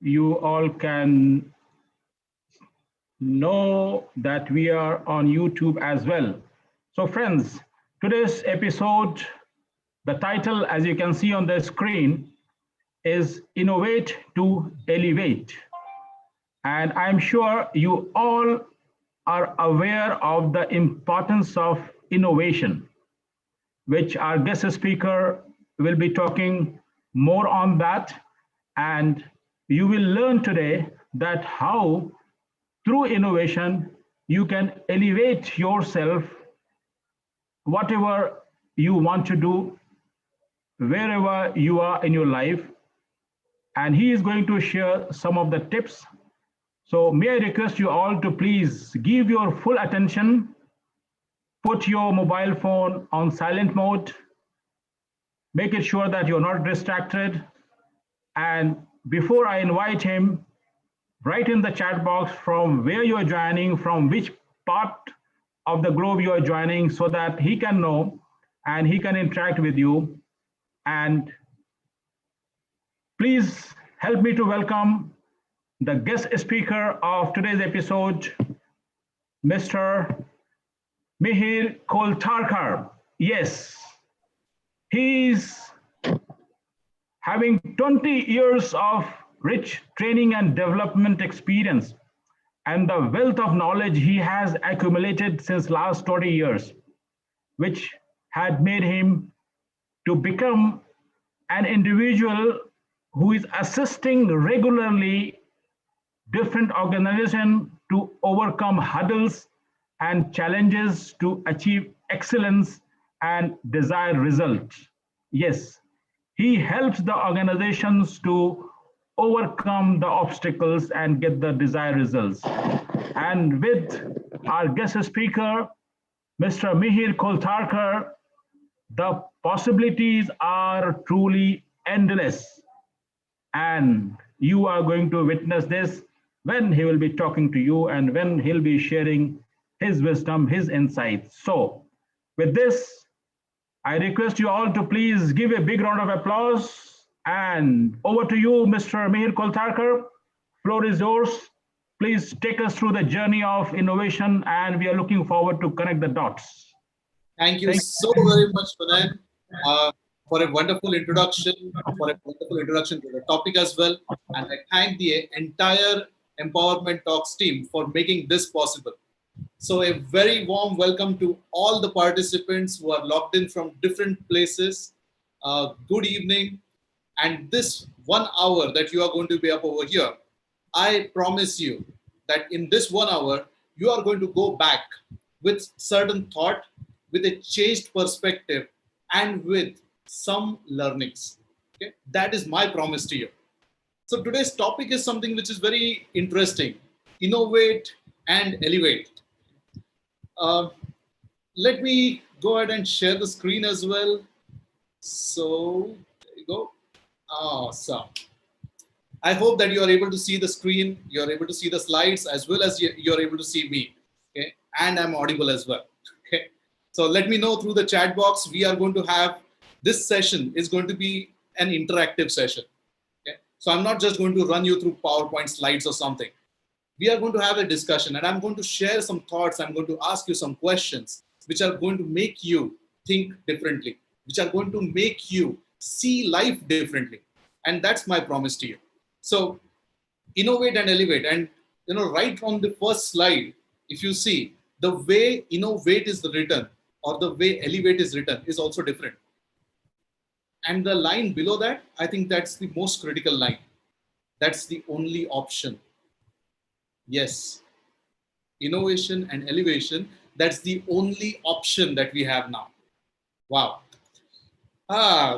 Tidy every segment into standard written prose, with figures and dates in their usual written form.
you all can know that we are on YouTube as well. So, friends, today's episode, the title, as you can see on the screen, is Innovate to Elevate. And I'm sure you all are aware of the importance of innovation, which our guest speaker will be talking more on that. And you will learn today that how through innovation you can elevate yourself, whatever you want to do, wherever you are in your life. And he is going to share some of the tips. So may I request you all to please give your full attention, put your mobile phone on silent mode, make it sure that you're not distracted. And before I invite him, write in the chat box from where you are joining, from which part of the globe you are joining, so that he can know and he can interact with you. And please help me to welcome the guest speaker of today's episode, Mr. Mihir Koltharkar. Yes, he's having 20 years of rich training and development experience and the wealth of knowledge he has accumulated since last 20 years, which had made him to become an individual who is assisting regularly different organizations to overcome hurdles and challenges to achieve excellence and desired results. Yes, he helps the organizations to overcome the obstacles and get the desired results. And with our guest speaker, Mr. Mihir Koltharkar, the possibilities are truly endless. And you are going to witness this when he will be talking to you and when he'll be sharing his wisdom, his insights. So, with this, I request you all to please give a big round of applause. And over to you, Mr. Mihir Koltharkar. Floor is yours. Please take us through the journey of innovation, and we are looking forward to connect the dots. Thank you so very much, Manan, for a wonderful introduction, to the topic as well. And I thank the entire Empowerment Talks team for making this possible. So a very warm welcome to all the participants who are logged in from different places. Good evening. And this 1 hour that you are going to be up over here, I promise you that in this 1 hour, you are going to go back with certain thought, with a changed perspective, and with some learnings. Okay? That is my promise to you. So today's topic is something which is very interesting: innovate and elevate. Let me go ahead and share the screen as well. So there you go. Awesome. I hope that you are able to see the screen, you are able to see the slides, as well as you are able to see me. Okay, and I'm audible as well. Okay, so let me know through the chat box. We are going to have this session is going to be an interactive session. Okay, so I'm not just going to run you through PowerPoint slides or something. We are going to have a discussion, and I'm going to share some thoughts. I'm going to ask you some questions which are going to make you think differently, which are going to make you see life differently. And that's my promise to you. So innovate and elevate. And right on the first slide, if you see, the way innovate is written or the way elevate is written is also different. And the line below that, I think that's the most critical line. That's the only option. Yes, innovation and elevation, that's the only option that we have now. Wow.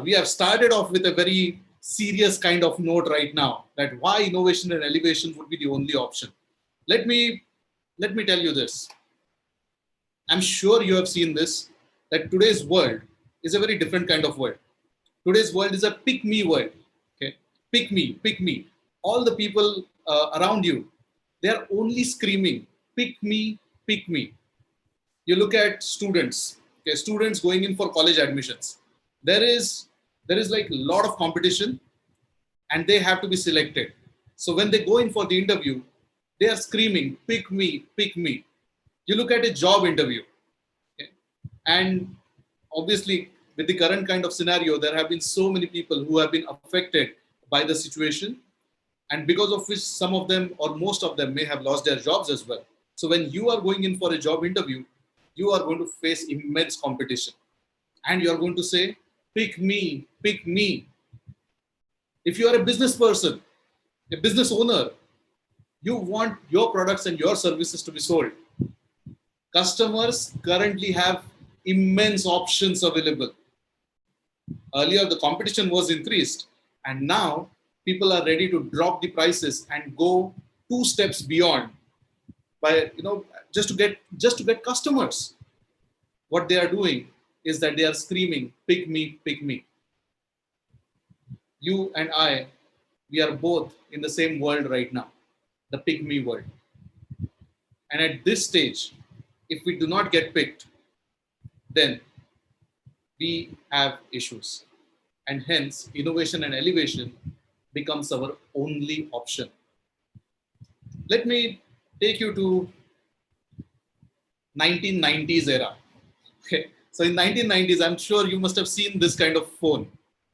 We have started off with a very serious kind of note right now, that why innovation and elevation would be the only option. Let me tell you this. I'm sure you have seen this, that today's world is a very different kind of world. Today's world is a pick me world. Okay, pick me. All the people around you, they are only screaming, pick me, pick me. You look at students, okay, students going in for college admissions. There is like a lot of competition, and they have to be selected. So when they go in for the interview, they are screaming, pick me, pick me. You look at a job interview, okay? And obviously with the current kind of scenario, there have been so many people who have been affected by the situation, and because of which some of them or most of them may have lost their jobs as well. So when you are going in for a job interview, you are going to face immense competition, and you are going to say, pick me, pick me. If you are a business person, a business owner, you want your products and your services to be sold. Customers currently have immense options available. Earlier, the competition was increased, and now people are ready to drop the prices and go two steps beyond by, just to get customers. What they are doing is that they are screaming, pick me, pick me. You and I, we are both in the same world right now, the pick me world. And at this stage, if we do not get picked, then we have issues. And hence, innovation and elevation becomes our only option. Let me take you to 1990s era. Okay. So in 1990s, I'm sure you must have seen this kind of phone.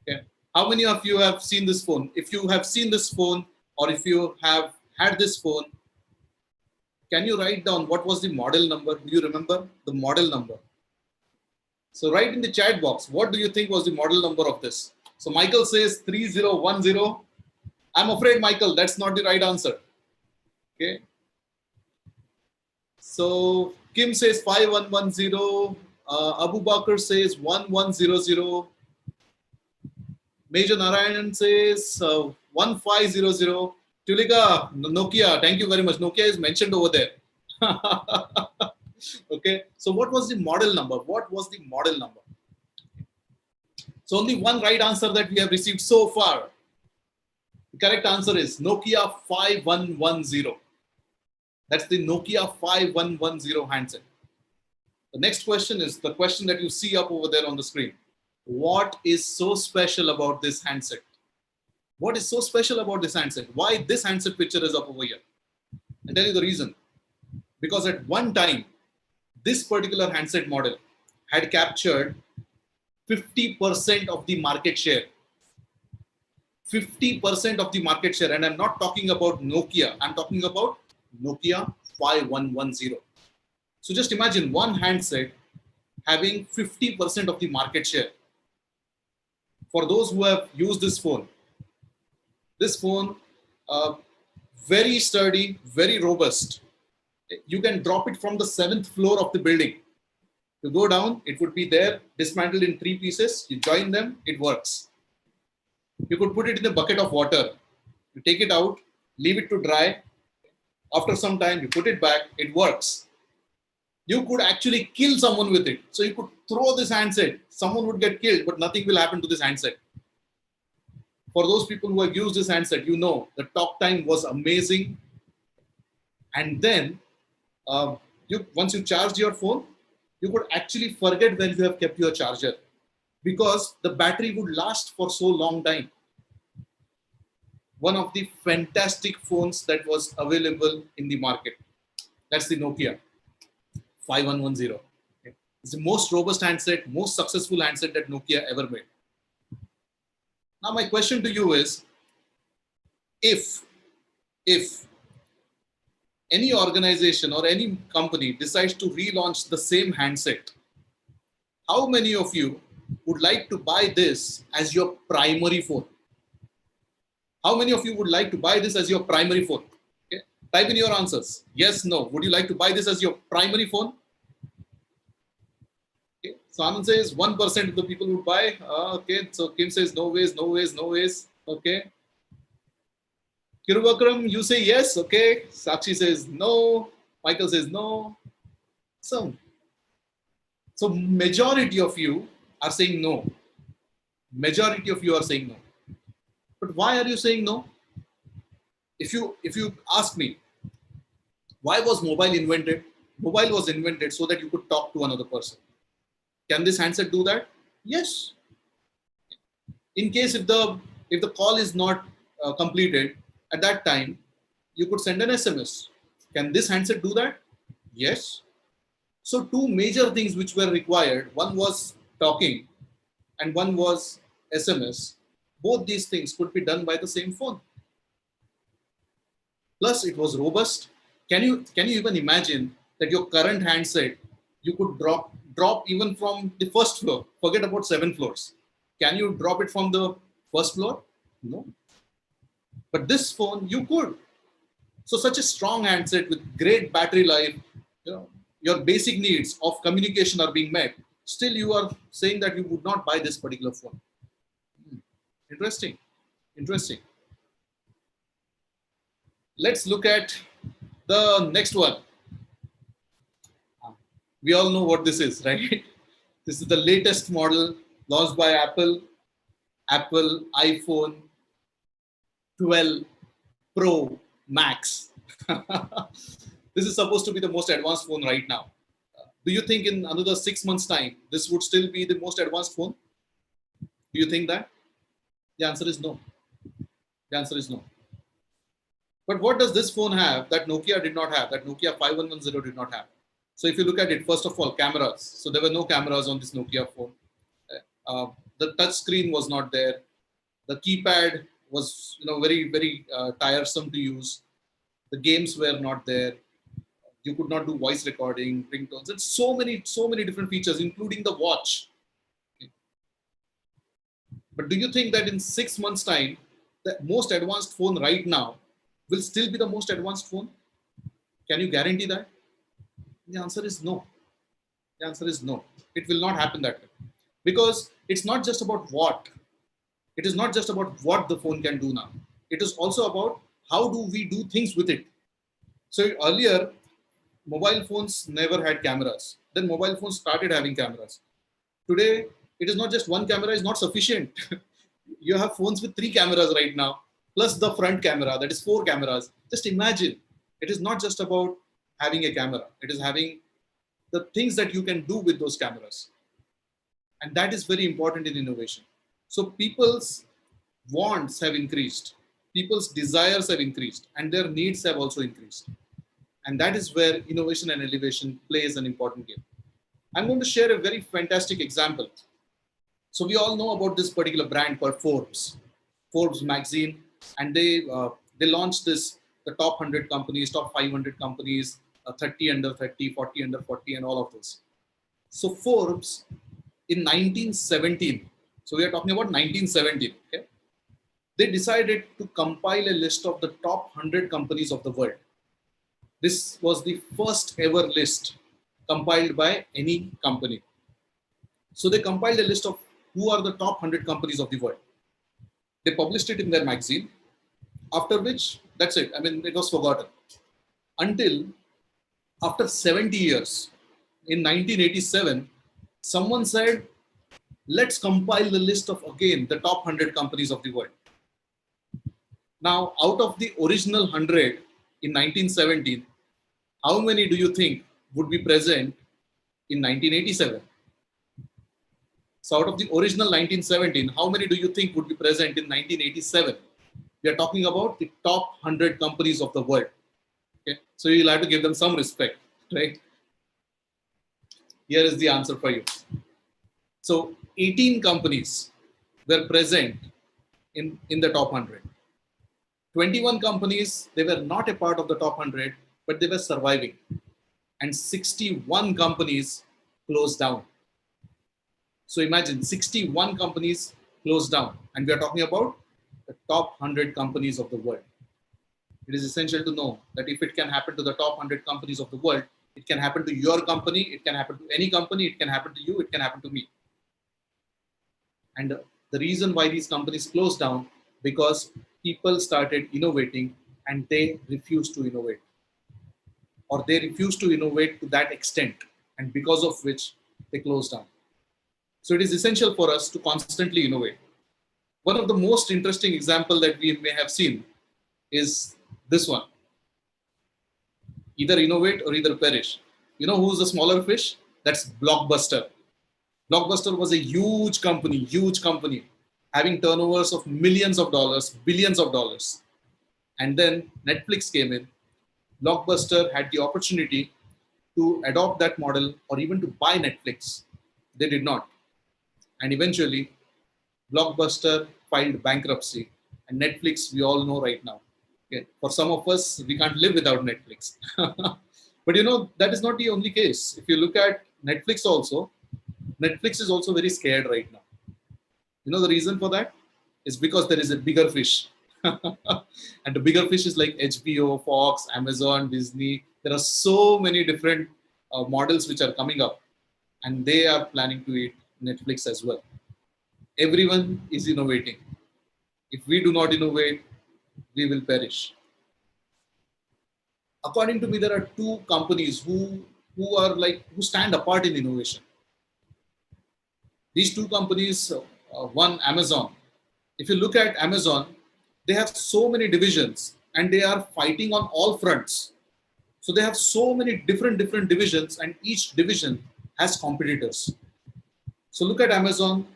Okay. How many of you have seen this phone? If you have seen this phone, or if you have had this phone, can you write down what was the model number? Do you remember the model number? So write in the chat box, what do you think was the model number of this? So Michael says 3010. I'm afraid, Michael, that's not the right answer. Okay. So Kim says 5110. Abu Bakr says 1100. Major Narayanan says 1500. Tulika, Nokia, thank you very much. Nokia is mentioned over there. Okay, so what was the model number? What was the model number? So only one right answer that we have received so far. The correct answer is Nokia 5110. That's the Nokia 5110 handset. The next question is the question that you see up over there on the screen. What is so special about this handset? What is so special about this handset? Why this handset picture is up over here? I'll tell you the reason. Because at one time, this particular handset model had captured 50% of the market share. 50% of the market share. And I'm not talking about Nokia. I'm talking about Nokia 5110. So just imagine one handset having 50% of the market share. For those who have used this phone, very sturdy, very robust. You can drop it from the 7th floor of the building. You go down, it would be there, dismantled in 3 pieces. You join them, it works. You could put it in a bucket of water. You take it out, leave it to dry. After some time, you put it back, it works. You could actually kill someone with it. So you could throw this handset, someone would get killed, but nothing will happen to this handset. For those people who have used this handset, you know the talk time was amazing. And then once you charged your phone, you could actually forget where you have kept your charger because the battery would last for so long time. One of the fantastic phones that was available in the market. That's the Nokia 5110. Okay. It's the most robust handset, most successful handset that Nokia ever made. Now my question to you is, if any organization or any company decides to relaunch the same handset, how many of you would like to buy this as your primary phone? How many of you would like to buy this as your primary phone? Okay. Type in your answers. Yes, no. Would you like to buy this as your primary phone? Okay. So Anand says 1% of the people would buy. Okay. So Kim says no ways, no ways, no ways. Okay. Kirubakram, you say yes. Okay. Sakshi says no. Michael says no. So majority of you are saying no. Majority of you are saying no. But why are you saying no? If you ask me, why was mobile invented? Mobile was invented so that you could talk to another person. Can this handset do that? Yes. In case if the call is not completed, at that time, you could send an SMS. Can this handset do that? Yes. So two major things which were required, one was talking and one was SMS. Both these things could be done by the same phone. Plus it was robust. Can you even imagine that your current handset, you could drop even from the first floor, forget about 7 floors. Can you drop it from the first floor? No. But this phone, you could. So such a strong handset with great battery life, your basic needs of communication are being met. Still, you are saying that you would not buy this particular phone. Interesting. Interesting. Let's look at the next one. We all know what this is, right? This is the latest model launched by Apple iPhone 12 Pro Max. This is supposed to be the most advanced phone right now. Do you think in another 6 months' time, this would still be the most advanced phone? Do you think that? The answer is no. The answer is no. But what does this phone have that Nokia did not have, that Nokia 5110 did not have? So if you look at it, first of all, cameras. So there were no cameras on this Nokia phone. The touch screen was not there. The keypad was very, very tiresome to use. The games were not there. You could not do voice recording, ringtones. It's so many different features, including the watch. Okay. But do you think that in 6 months' time, the most advanced phone right now will still be the most advanced phone? Can you guarantee that? The answer is no. The answer is no. It will not happen that way. Because it's not just about what. It is not just about what the phone can do now. It is also about how do we do things with it. So earlier, mobile phones never had cameras. Then mobile phones started having cameras. Today, it is not just one camera is not sufficient. You have phones with 3 cameras right now, plus the front camera, that is 4 cameras. Just imagine, it is not just about having a camera. It is having the things that you can do with those cameras. And that is very important in innovation. So people's wants have increased, people's desires have increased, and their needs have also increased. And that is where innovation and elevation plays an important game. I'm going to share a very fantastic example. So we all know about this particular brand called Forbes magazine, and they launched this, the top 100 companies, top 500 companies, 30 under 30, 40 under 40, and all of this. So Forbes in 1917, so we are talking about 1917, okay? They decided to compile a list of the top 100 companies of the world. This was the first ever list compiled by any company. So they compiled a list of who are the top 100 companies of the world. They published it in their magazine, after which, that's it. I mean, it was forgotten. Until after 70 years, in 1987, someone said, let's compile the list of, again, the top 100 companies of the world. Now, out of the original 100 in 1917, how many do you think would be present in 1987? So out of the original 1917, how many do you think would be present in 1987? We are talking about the top 100 companies of the world. Okay? So you'll have to give them some respect, right? Here is the answer for you. So 18 companies were present in the top 100. 21 companies, they were not a part of the top 100, but they were surviving. And 61 companies closed down. So imagine 61 companies closed down. And we are talking about the top 100 companies of the world. It is essential to know that if it can happen to the top 100 companies of the world, it can happen to your company, it can happen to any company, it can happen to you, it can happen to me. And the reason why these companies closed down, because people started innovating and they refused to innovate. Or they refused to innovate to that extent, and because of which they closed down. So it is essential for us to constantly innovate. One of the most interesting examples that we may have seen is this one. Either innovate or either perish. You know who's the smaller fish? That's Blockbuster. Blockbuster was a huge company, having turnovers of millions of dollars, billions of dollars. And then Netflix came in. Blockbuster had the opportunity to adopt that model or even to buy Netflix. They did not. And eventually, Blockbuster filed bankruptcy. And Netflix, we all know right now. Okay. For some of us, we can't live without Netflix. But that is not the only case. If you look at Netflix also, Netflix is also very scared right now. The reason for that is because there is a bigger fish. And the bigger fish is like HBO, Fox, Amazon, Disney. There are so many different models which are coming up, and they are planning to eat Netflix as well. Everyone is innovating. If we do not innovate, we will perish. According to me, there are two companies who stand apart in innovation. These two companies, one Amazon. If you look at Amazon, they have so many divisions and they are fighting on all fronts. So they have so many different divisions, and each division has competitors. So look at Amazon,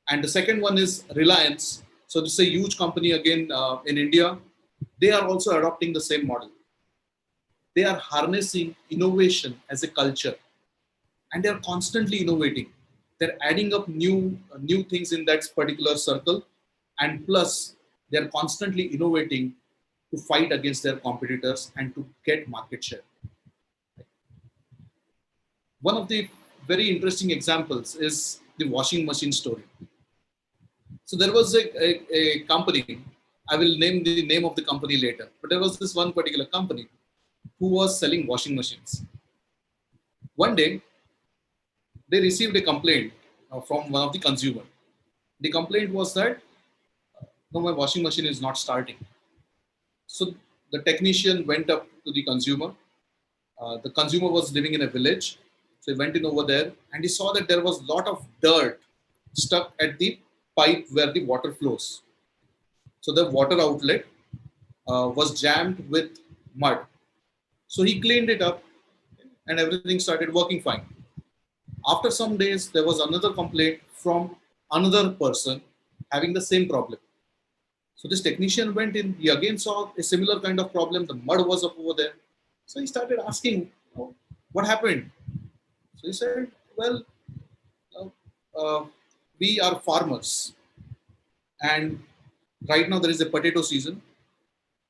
and the second one is Reliance. So this is a huge company again in India. They are also adopting the same model. They are harnessing innovation as a culture, and they are constantly innovating. They're adding up new things in that particular circle, and plus they're constantly innovating to fight against their competitors and to get market share. One of the very interesting examples is the washing machine story. So there was a company, I will name the name of the company later, but there was this one particular company who was selling washing machines. One day, they received a complaint from one of the consumer. The complaint was that, no, my washing machine is not starting. So the technician went up to the consumer. The consumer was living in a village. So he went in over there and he saw that there was a lot of dirt stuck at the pipe where the water flows. So the water outlet was jammed with mud. So he cleaned it up and everything started working fine. After some days, there was another complaint from another person having the same problem. So this technician went in, he again saw a similar kind of problem. The mud was up over there. So he started asking, what happened? So he said, well, we are farmers. And right now there is a potato season.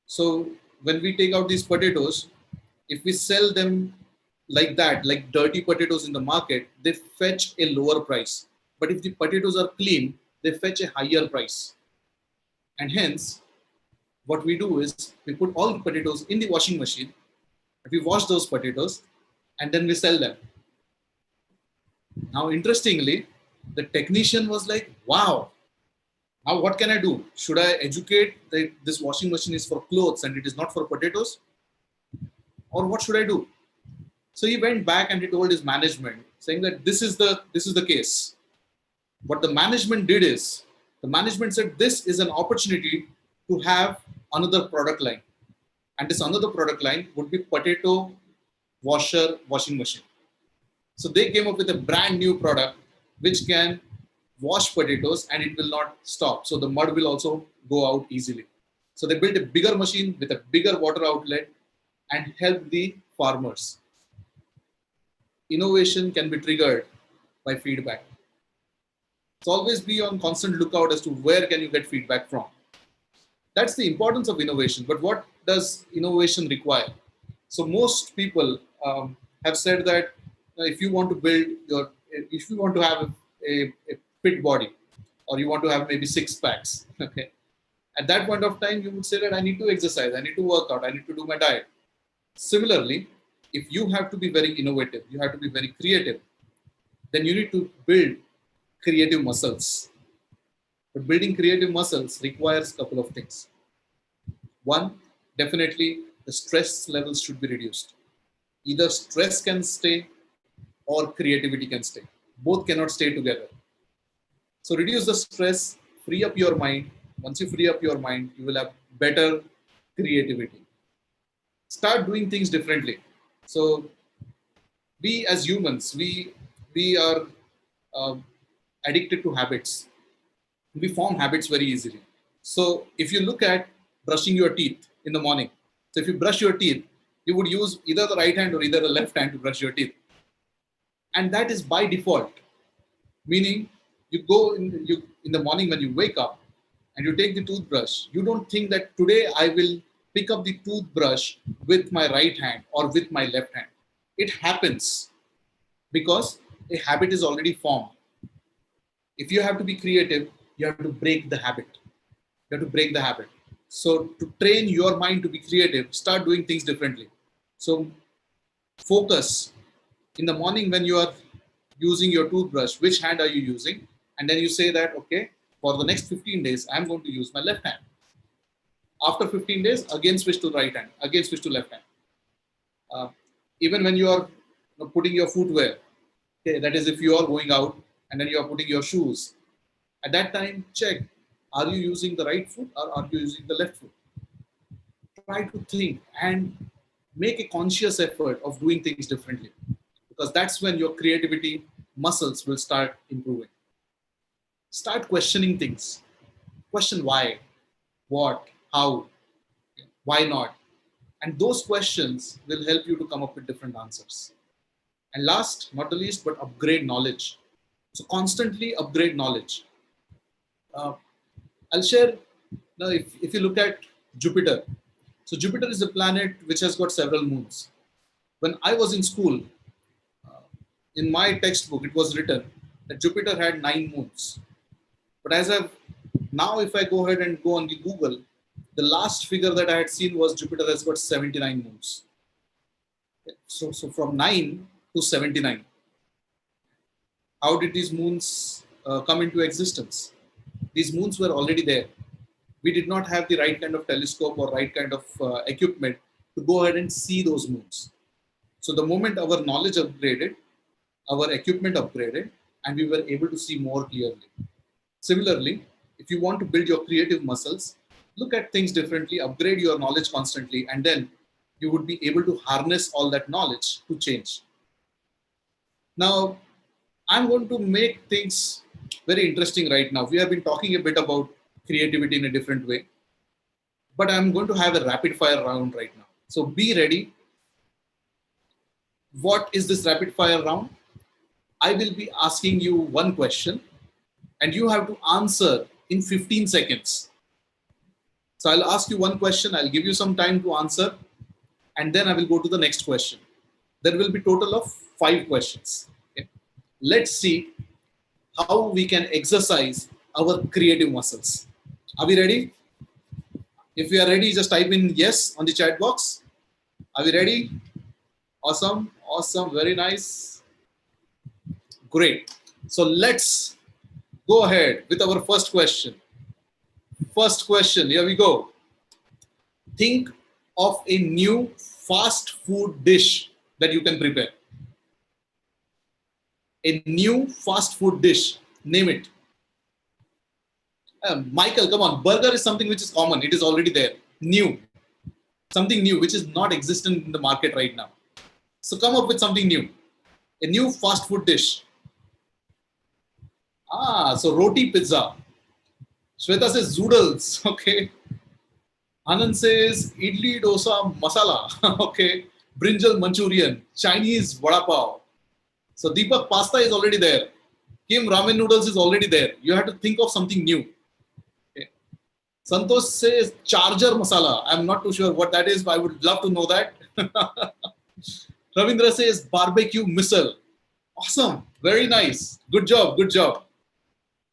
So when we take out these potatoes, if we sell them like that, like dirty potatoes in the market, they fetch a lower price. But if the potatoes are clean, they fetch a higher price. And hence, what we do is we put all the potatoes in the washing machine, we wash those potatoes, and then we sell them. Now, interestingly, the technician was like, wow, now what can I do? Should I educate that this washing machine is for clothes and it is not for potatoes? Or what should I do? So he went back and he told his management, saying that this is the case. What the management did is, the management said this is an opportunity to have another product line. And this another product line would be potato washer washing machine. So they came up with a brand new product which can wash potatoes and it will not stop. So the mud will also go out easily. So they built a bigger machine with a bigger water outlet and help the farmers. Innovation can be triggered by feedback. So always be on constant lookout as to where can you get feedback from. That's the importance of innovation. But what does innovation require? So most people have said that if you want to have a fit body, or you want to have maybe 6 packs, okay, at that point of time, you would say that I need to exercise, I need to work out, I need to do my diet. Similarly, if you have to be very innovative, you have to be very creative, then you need to build creative muscles. But building creative muscles requires a couple of things. One, definitely the stress levels should be reduced. Either stress can stay or creativity can stay. Both cannot stay together. So reduce the stress, free up your mind. Once you free up your mind, you will have better creativity. Start doing things differently. So we as humans, we are addicted to habits. We form habits very easily. So if you look at brushing your teeth in the morning. So if you brush your teeth, you would use either the right hand or either the left hand to brush your teeth. And that is by default, meaning you go in the morning when you wake up and you take the toothbrush, you don't think that today I will pick up the toothbrush with my right hand or with my left hand. It happens because a habit is already formed. If you have to be creative, you have to break the habit. You have to break the habit. So to train your mind to be creative, start doing things differently. So focus in the morning when you are using your toothbrush, which hand are you using? And then you say that, okay, for the next 15 days, I'm going to use my left hand. After 15 days, again switch to right hand, again switch to left hand. Even when you are putting your footwear, okay, that is if you are going out and then you are putting your shoes, at that time, check, are you using the right foot or are you using the left foot? Try to think and make a conscious effort of doing things differently, because that's when your creativity muscles will start improving. Start questioning things. Question why, what, how, why not? And those questions will help you to come up with different answers. And last, not the least, but upgrade knowledge. So constantly upgrade knowledge. I'll share, now if you look at Jupiter. So Jupiter is a planet which has got several moons. When I was in school, in my textbook, it was written that Jupiter had 9 moons. But as I've now, if I go ahead and go on the Google, the last figure that I had seen was Jupiter has got 79 moons. So from 9 to 79. How did these moons come into existence? These moons were already there. We did not have the right kind of telescope or right kind of equipment to go ahead and see those moons. So the moment our knowledge upgraded, our equipment upgraded, and we were able to see more clearly. Similarly, if you want to build your creative muscles, look at things differently, upgrade your knowledge constantly, and then you would be able to harness all that knowledge to change. Now, I'm going to make things very interesting right now. We have been talking a bit about creativity in a different way, but I'm going to have a rapid fire round right now. So be ready. What is this rapid fire round? I will be asking you one question and you have to answer in 15 seconds. So I'll ask you one question, I'll give you some time to answer, and then I will go to the next question. There will be a total of 5 questions. Okay? Let's see how we can exercise our creative muscles. Are we ready? If we are ready, just type in yes on the chat box. Are we ready? Awesome, awesome, very nice. Great. So let's go ahead with our first question. First question, here we go. Think of a new fast food dish that you can prepare. A new fast food dish, name it. Michael, come on. Burger is something which is common. It is already there. New. Something new which is not existent in the market right now. So come up with something new. A new fast food dish. So roti pizza. Shweta says zoodles. Okay. Anand says idli dosa masala. Okay. Brinjal Manchurian. Chinese vada pav. So Deepak, pasta is already there. Kim, ramen noodles is already there. You have to think of something new. Okay. Santosh says charger masala. I'm not too sure what that is, but I would love to know that. Ravindra says barbecue missile. Awesome. Very nice. Good job. Good job.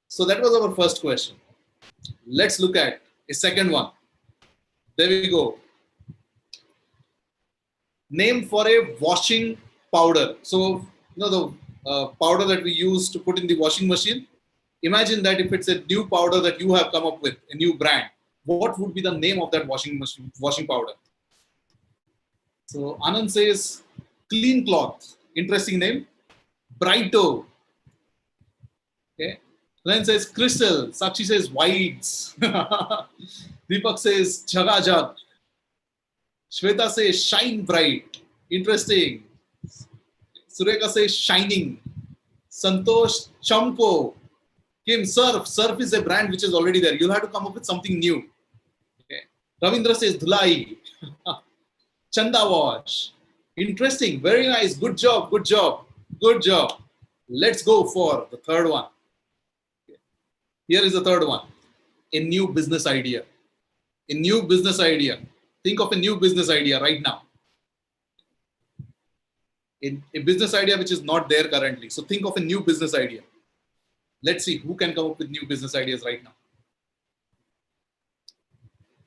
So that was our first question. Let's look at a second one. There we go. Name for a washing powder. So, the powder that we use to put in the washing machine. Imagine that if it's a new powder that you have come up with, a new brand, what would be the name of that washing powder? So Anand says clean cloth. Interesting name. Brighto. Okay. Len says crystal. Sakshi says whites. Deepak says jaga jag. Shweta says shine bright. Interesting. Sureka says shining. Santosh champo. Kim surf. Surf is a brand which is already there. You'll have to come up with something new. Okay. Ravindra says Dhulai. Chanda wash. Interesting. Very nice. Good job. Good job. Good job. Let's go for the third one. Here is the third one. A new business idea. A new business idea. Think of a new business idea right now. A business idea which is not there currently. So think of a new business idea. Let's see who can come up with new business ideas right now.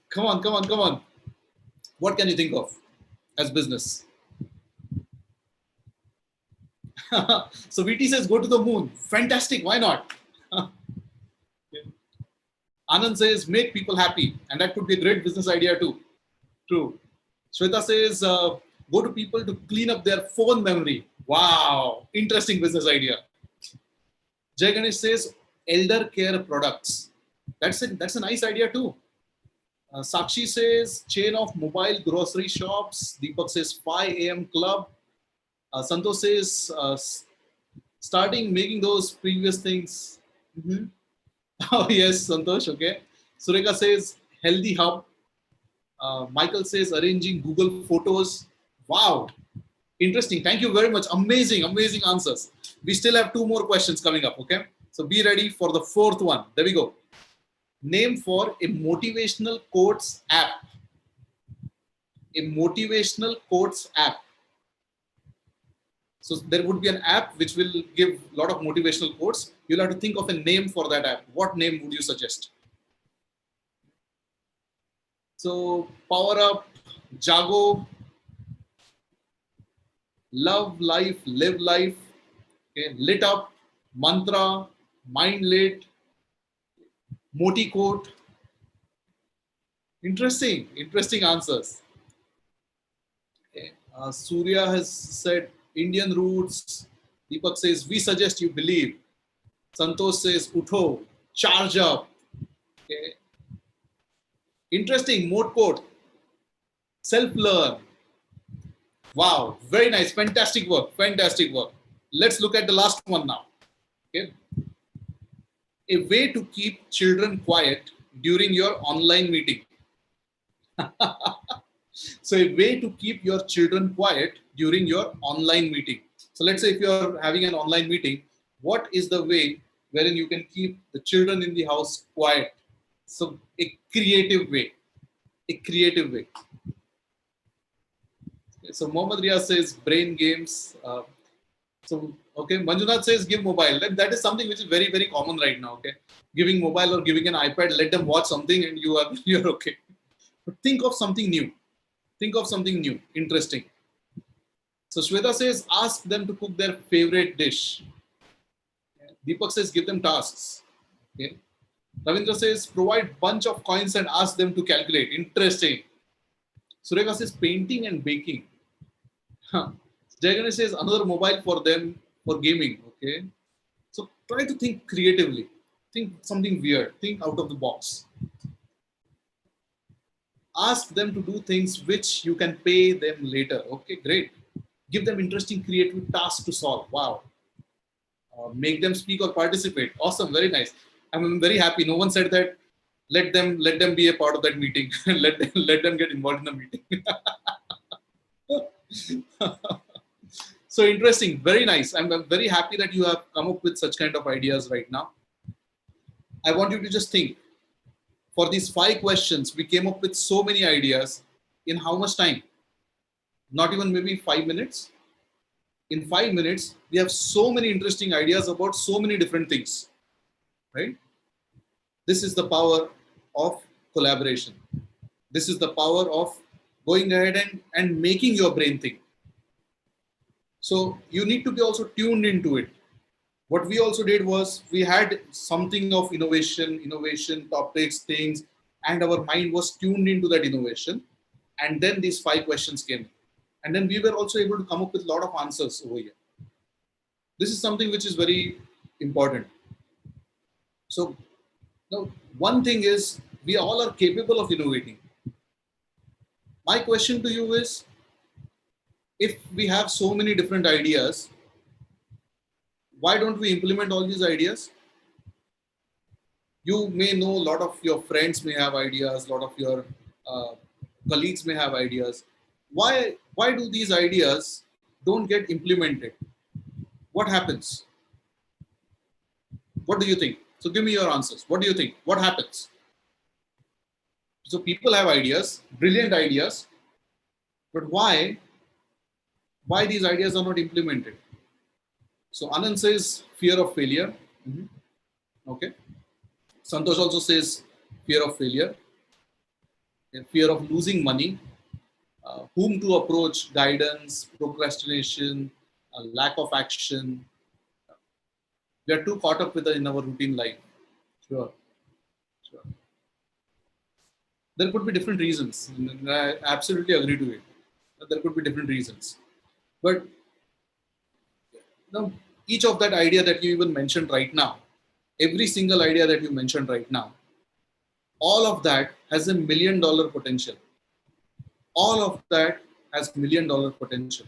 Come on, come on, come on. What can you think of as business? So VT says go to the moon. Fantastic. Why not? Anand says make people happy. And that could be a great business idea too. True. Shweta says go to people to clean up their phone memory. Wow. Interesting business idea. Jay Ganesh says elder care products. That's a nice idea too. Sakshi says chain of mobile grocery shops. Deepak says 5 a.m. club. Santosh says starting making those previous things. Mm-hmm. Oh yes, Santosh. Okay. Sureka says healthy hub. Michael says arranging Google Photos. Wow. Interesting. Thank you very much. Amazing, amazing answers. We still have 2 more questions coming up. Okay. So be ready for the 4th one. There we go. Name for a motivational quotes app. A motivational quotes app. So there would be an app which will give a lot of motivational quotes. You'll have to think of a name for that app. What name would you suggest? So power up, Jago, love life, live life, okay, lit up, mantra, mind lit, moti quote. Interesting, interesting answers. Okay. Surya has said Indian roots. Deepak says we suggest you believe. Santosh says utho, charge up. Okay. Interesting, mode quote, self-learn. Wow, very nice, fantastic work, fantastic work. Let's look at the last one now. Okay. A way to keep children quiet during your online meeting. So a way to keep your children quiet during your online meeting. So let's say if you're having an online meeting, what is the way wherein you can keep the children in the house quiet? So a creative way, a creative way. So Mohammad Riyaz says brain games. So okay, Manjunath says give mobile. That is something which is very, very common right now. Okay, giving mobile or giving an iPad, let them watch something and you're okay. But think of something new. Think of something new, interesting. So Shweta says ask them to cook their favorite dish. Deepak says give them tasks. Okay. Ravindra says provide bunch of coins and ask them to calculate. Interesting. Sureka says painting and baking. Jayaganesh says another mobile for them for gaming. Okay. So try to think creatively. Think something weird. Think out of the box. Ask them to do things which you can pay them later. Okay, great. Give them interesting creative tasks to solve. Wow. Make them speak or participate. Awesome. Very nice. I'm very happy. No one said that. Let them be a part of that meeting. let them get involved in the meeting. So interesting. Very nice. I'm very happy that you have come up with such kind of ideas right now. I want you to just think. For these 5 questions, we came up with so many ideas in how much time? Not even maybe 5 minutes. In 5 minutes, we have so many interesting ideas about so many different things, right? This is the power of collaboration. This is the power of going ahead and making your brain think. So you need to be also tuned into it. What we also did was we had something of innovation topics, things, and our mind was tuned into that innovation. And then these 5 questions came. And then we were also able to come up with a lot of answers over here. This is something which is very important. So now, one thing is we all are capable of innovating. My question to you is, if we have so many different ideas, why don't we implement all these ideas? You may know a lot of your friends may have ideas, a lot of your colleagues may have ideas. Why do these ideas don't get implemented? What happens? What do you think? So give me your answers. What do you think? What happens? So people have ideas, brilliant ideas, but why these ideas are not implemented? So Anand says fear of failure. Okay. Santosh also says fear of failure, fear of losing money, whom to approach, guidance, procrastination, lack of action. We are too caught up with in our routine life. Sure. There could be different reasons. And I absolutely agree to it. There could be different reasons. But now, each of that idea that you even mentioned right now, every single idea that you mentioned right now, all of that has $1 million potential. All of that has $1 million potential.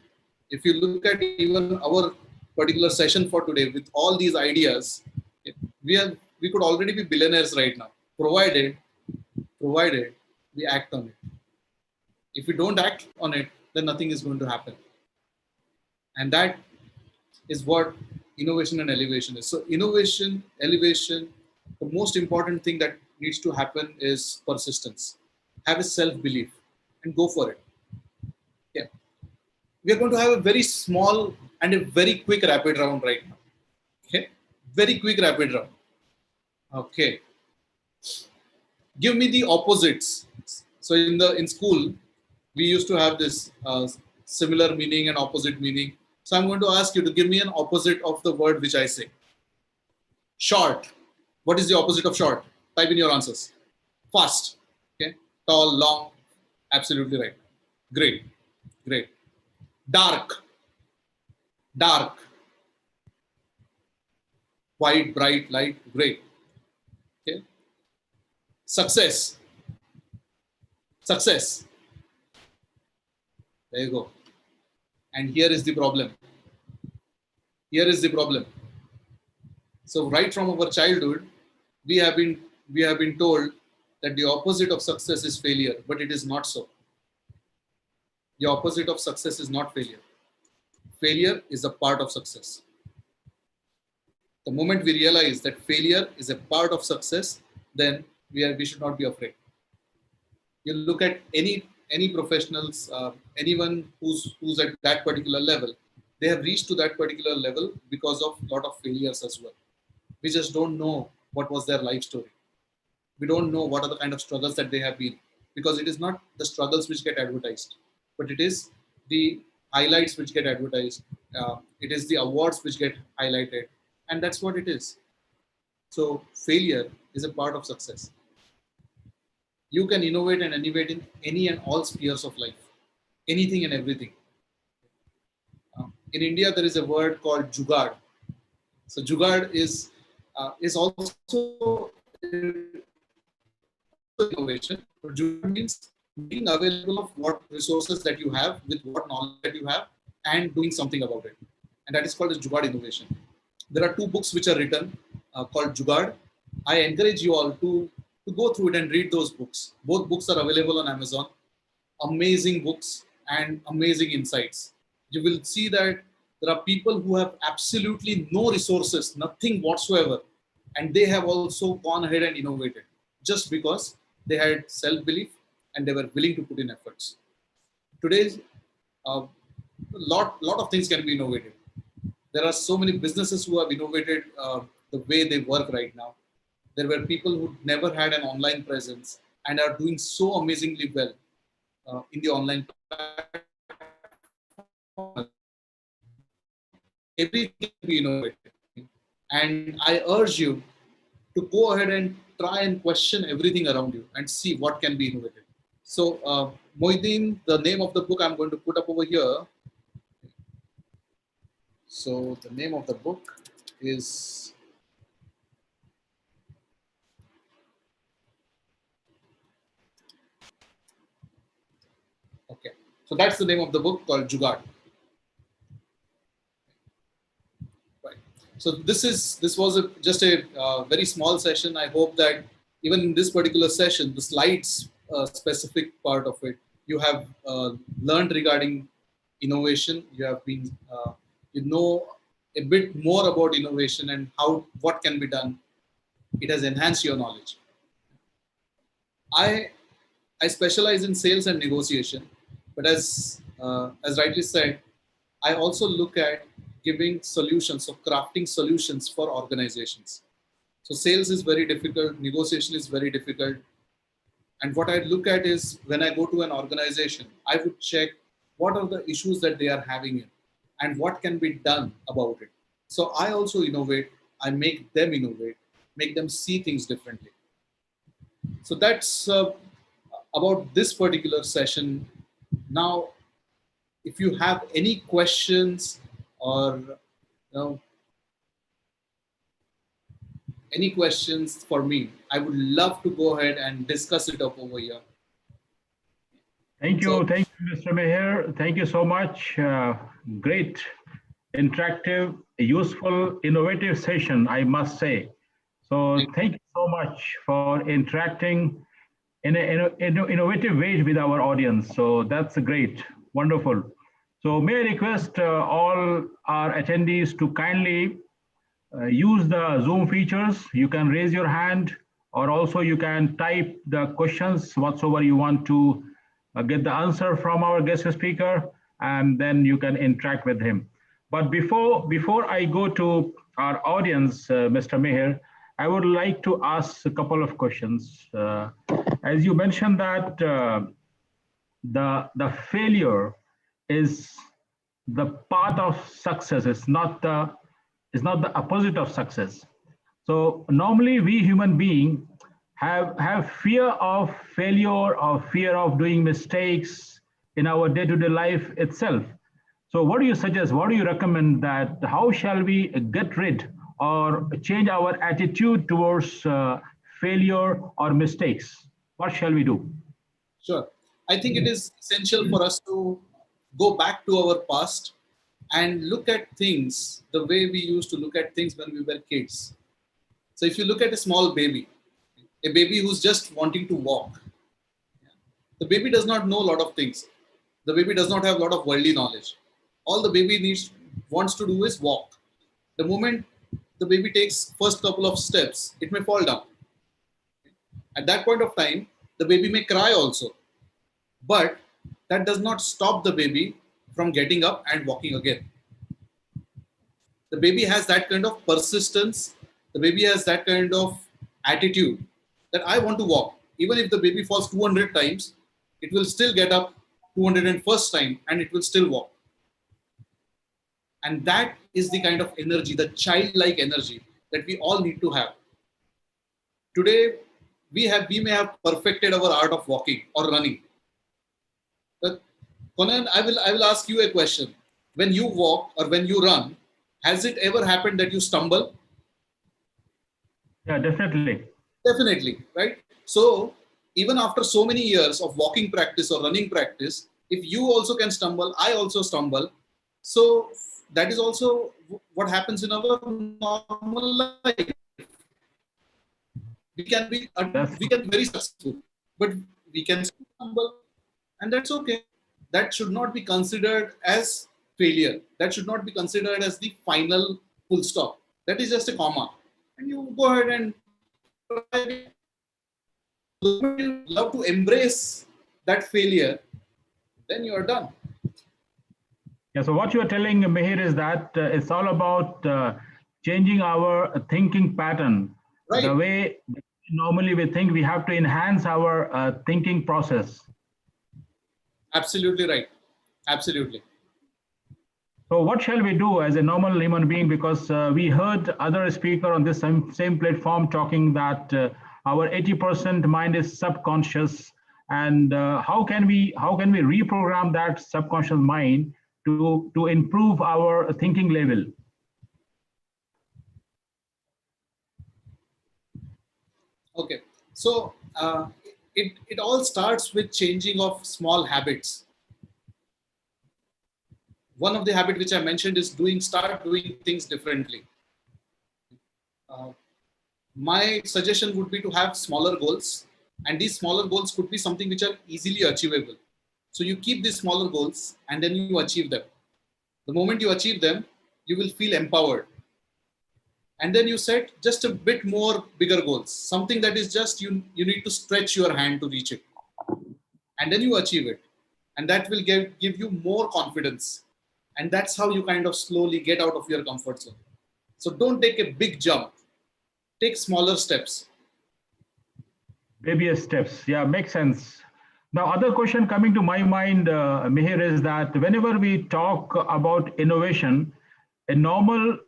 If you look at even our particular session for today with all these ideas, we could already be billionaires right now, provided we act on it. If we don't act on it, then nothing is going to happen. And that is what innovation and elevation is. So innovation, elevation, the most important thing that needs to happen is persistence. Have a self-belief and go for it. Yeah. We are going to have a very small and a very quick rapid round right now. Okay. Very quick rapid round. Okay. Give me the opposites. So in school, we used to have this similar meaning and opposite meaning. So I'm going to ask you to give me an opposite of the word which I say. Short. What is the opposite of short? Type in your answers. Fast. Okay. Tall, long. Absolutely right. Great. Great. Dark. Dark. White, bright, light. Great. Okay. Success. Success. There you go. And here is the problem. Here is the problem. So right from our childhood, we have been told that the opposite of success is failure, but it is not so. The opposite of success is not failure. Failure is a part of success. The moment we realize that failure is a part of success, then we should not be afraid. You look at any professionals, anyone who's at that particular level, they have reached to that particular level because of a lot of failures as well. We just don't know what was their life story. We don't know what are the kind of struggles that they have been, because it is not the struggles which get advertised, but it is the highlights which get advertised. It is the awards which get highlighted, and that's what it is. So failure is a part of success. You can innovate and innovate in any and all spheres of life, anything and everything. In India, there is a word called jugaad. So jugaad is also innovation. But jugaad means being available of what resources that you have with what knowledge that you have and doing something about it. And that is called as jugaad innovation. There are two books which are written called Jugaad. I encourage you all to go through it and read those books. Both books are available on Amazon. Amazing books and amazing insights. You will see that there are people who have absolutely no resources, nothing whatsoever, and they have also gone ahead and innovated just because they had self-belief and they were willing to put in efforts. Today's lot of things can be innovated. There are so many businesses who have innovated the way they work right now. There were people who never had an online presence and are doing so amazingly well in the online platform. Everything can be innovated. And I urge you to go ahead and try and question everything around you and see what can be innovated. So, Moideen, the name of the book I'm going to put up over here. So, the name of the book is okay. So that's the name of the book called Jugaad. Right. So this was just a very small session. I hope that even in this particular session, the slides a specific part of it. You have learned regarding innovation. You have been, you know a bit more about innovation and what can be done. It has enhanced your knowledge. I I specialize in sales and negotiation, but as rightly said, I also look at giving solutions, so crafting solutions for organizations. So sales is very difficult, negotiation is very difficult. And what I look at is when I go to an organization, I would check what are the issues that they are having in and what can be done about it. So I also innovate, I make them innovate, make them see things differently. So that's about this particular session. Now, if you have any questions or any questions for me, I would love to go ahead and discuss it up over here. Thank you, Mr. Mihir. Thank you so much. Great, interactive, useful, innovative session, I must say. So thank you so much for interacting in an innovative way with our audience. So that's great, wonderful. So may I request all our attendees to kindly use the Zoom features. You can raise your hand, or also you can type the questions whatsoever you want to get the answer from our guest speaker, and then you can interact with him. But before I go to our audience, Mr. Mihir, I would like to ask a couple of questions. As you mentioned that the failure is the part of success. It's not the opposite of success. So normally we human beings have fear of failure or fear of doing mistakes in our day-to-day life itself. So what do you suggest? What do you recommend that how shall we get rid or change our attitude towards failure or mistakes? What shall we do? Sure. I think it is essential for us to go back to our past and look at things the way we used to look at things when we were kids. So if you look at a small baby, a baby who's just wanting to walk, the baby does not know a lot of things. The baby does not have a lot of worldly knowledge. All the baby wants to do is walk. The moment the baby takes first couple of steps, it may fall down. At that point of time, the baby may cry also. But that does not stop the baby from getting up and walking again. The baby has that kind of persistence. The baby has that kind of attitude that I want to walk. Even if the baby falls 200 times, it will still get up 201st time and it will still walk. And that is the kind of energy, the childlike energy that we all need to have. Today, we may have perfected our art of walking or running. But Conan, I will ask you a question. When you walk or when you run, has it ever happened that you stumble? Yeah, definitely. Definitely, right? So even after so many years of walking practice or running practice, if you also can stumble, I also stumble. So that is also what happens in our normal life. We can be very successful, but we can stumble, and that's okay. That should not be considered as failure. That should not be considered as the final full stop. That is just a comma. And you go ahead and try. You love to embrace that failure, then you are done. Yeah, so what you are telling, Mihir, is that it's all about changing our thinking pattern. Right. The way normally we think, we have to enhance our thinking process. Absolutely right. Absolutely. So what shall we do as a normal human being? Because we heard other speaker on this same platform talking that our 80% mind is subconscious, and how can we reprogram that subconscious mind to improve our thinking level? Okay, so it all starts with changing of small habits. One of the habits which I mentioned is start doing things differently. My suggestion would be to have smaller goals And these smaller goals could be something which are easily achievable. So you keep these smaller goals and then you achieve them. The moment you achieve them, you will feel empowered. And then you set just a bit more bigger goals, something that is just you need to stretch your hand to reach it. And then you achieve it. And that will give you more confidence. And that's how you kind of slowly get out of your comfort zone. So don't take a big jump. Take smaller steps. Baby steps. Yeah, makes sense. Now, other question coming to my mind, Mihir, is that whenever we talk about innovation, a normal